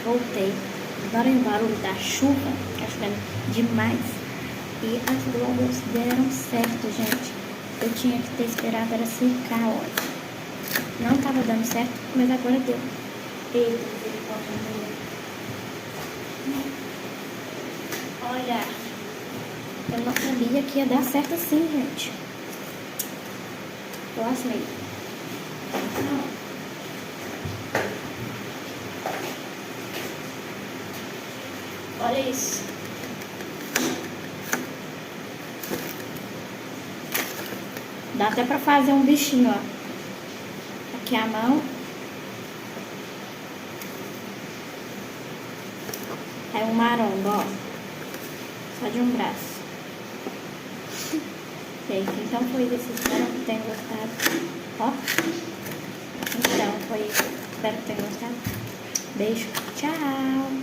voltei. Agora em barulho da chuva, tá chovendo demais. E as logos deram certo, gente. Eu tinha que ter esperado ela secar, olha. Não tava dando certo, mas agora deu. Eita, olha, eu não sabia que ia dar certo assim, gente. Eu asmei. Olha isso. Dá até pra fazer um bichinho, ó. Aqui a mão. É um maromba, ó. Só de um braço. Gente, então foi isso. Espero que tenham gostado. Ó. Então foi isso. Espero que tenham gostado. Beijo. Tchau.